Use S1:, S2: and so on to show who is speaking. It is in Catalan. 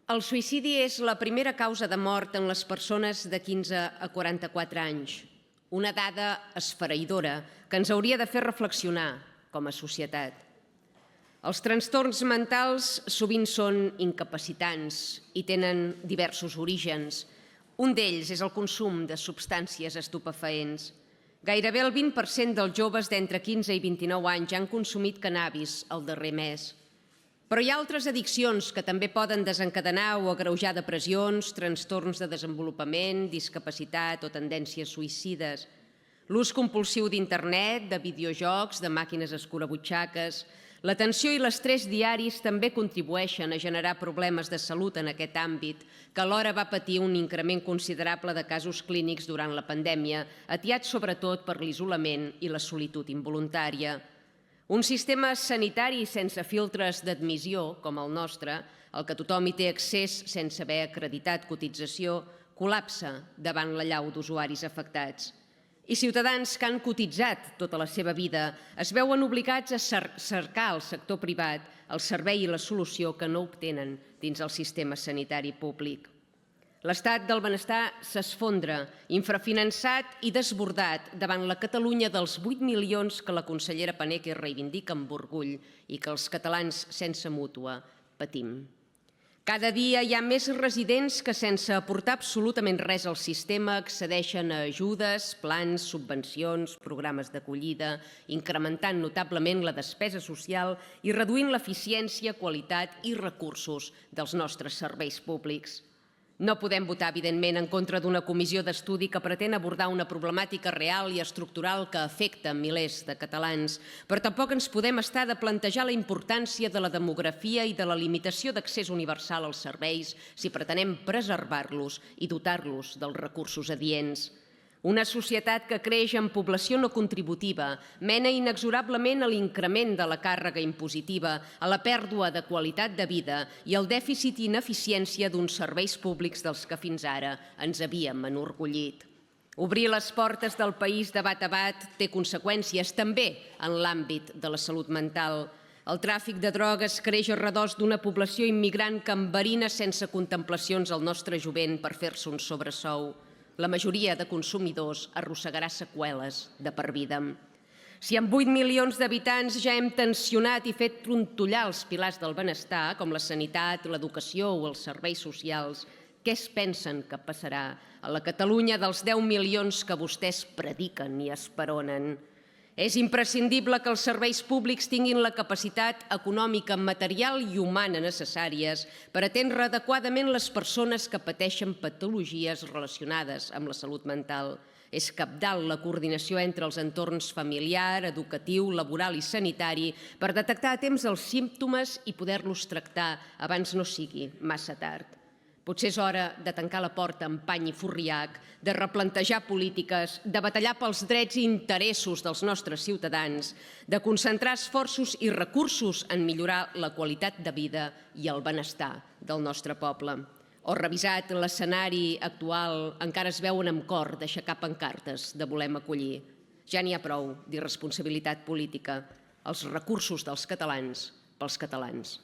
S1: El suïcidi és la primera causa de mort en les persones de 15 a 44 anys, una dada esfereïdora que ens hauria de fer reflexionar com a societat. Els trastorns mentals sovint són incapacitants i tenen diversos orígens. Un d'ells és el consum de substàncies estupefaents. Gairebé el 20% dels joves d'entre 15 i 29 anys han consumit cannabis el darrer mes. Però hi ha altres addiccions que també poden desencadenar o agreujar depressions, trastorns de desenvolupament, discapacitat o tendències suïcides. L'ús compulsiu d'internet, de videojocs, de màquines escurabutxaques, la tensió i l'estrès diaris també contribueixen a generar problemes de salut en aquest àmbit, que alhora va patir un increment considerable de casos clínics durant la pandèmia, atiat sobretot per l'isolament i la solitud involuntària. Un sistema sanitari sense filtres d'admissió, com el nostre, al que tothom hi té accés sense haver acreditat cotització, col·lapsa davant l'allau d'usuaris afectats. I ciutadans que han cotitzat tota la seva vida es veuen obligats a cercar al sector privat el servei i la solució que no obtenen dins el sistema sanitari públic. L'estat del benestar s'esfondra, infrafinançat i desbordat davant la Catalunya dels 8 milions que la consellera Paneque reivindica amb orgull i que els catalans sense mútua patim. Cada dia hi ha més residents que sense aportar absolutament res al sistema accedeixen a ajudes, plans, subvencions, programes d'acollida, incrementant notablement la despesa social i reduint l'eficiència, qualitat i recursos dels nostres serveis públics. No podem votar, evidentment, en contra d'una comissió d'estudi que pretén abordar una problemàtica real i estructural que afecta milers de catalans, però tampoc ens podem estar de plantejar la importància de la demografia i de la limitació d'accés universal als serveis si pretenem preservar-los i dotar-los dels recursos adients. Una societat que creix en població no contributiva mena inexorablement a l'increment de la càrrega impositiva, a la pèrdua de qualitat de vida i al dèficit i ineficiència d'uns serveis públics dels que fins ara ens havíem enorgullit. Obrir les portes del país de bat a bat té conseqüències també en l'àmbit de la salut mental. El tràfic de drogues creix a redós d'una població immigrant que enverina sense contemplacions el nostre jovent per fer-se un sobresou. La majoria de consumidors arrossegarà seqüeles de per vida. Si amb 8 milions d'habitants ja hem tensionat i fet trontollar els pilars del benestar, com la sanitat, l'educació o els serveis socials, què es pensen que passarà a la Catalunya dels 10 milions que vostès prediquen i esperonen? És imprescindible que els serveis públics tinguin la capacitat econòmica, material i humana necessàries per atendre adequadament les persones que pateixen patologies relacionades amb la salut mental. És cabdal la coordinació entre els entorns familiar, educatiu, laboral i sanitari per detectar a temps els símptomes i poder-los tractar abans no sigui massa tard. Potser és hora de tancar la porta amb pany i forriac, de replantejar polítiques, de batallar pels drets i interessos dels nostres ciutadans, de concentrar esforços i recursos en millorar la qualitat de vida i el benestar del nostre poble. O revisat l'escenari actual, encara es veuen amb cor d'aixecar pancartes de volem acollir. Ja n'hi ha prou d'irresponsabilitat política. Els recursos dels catalans pels catalans.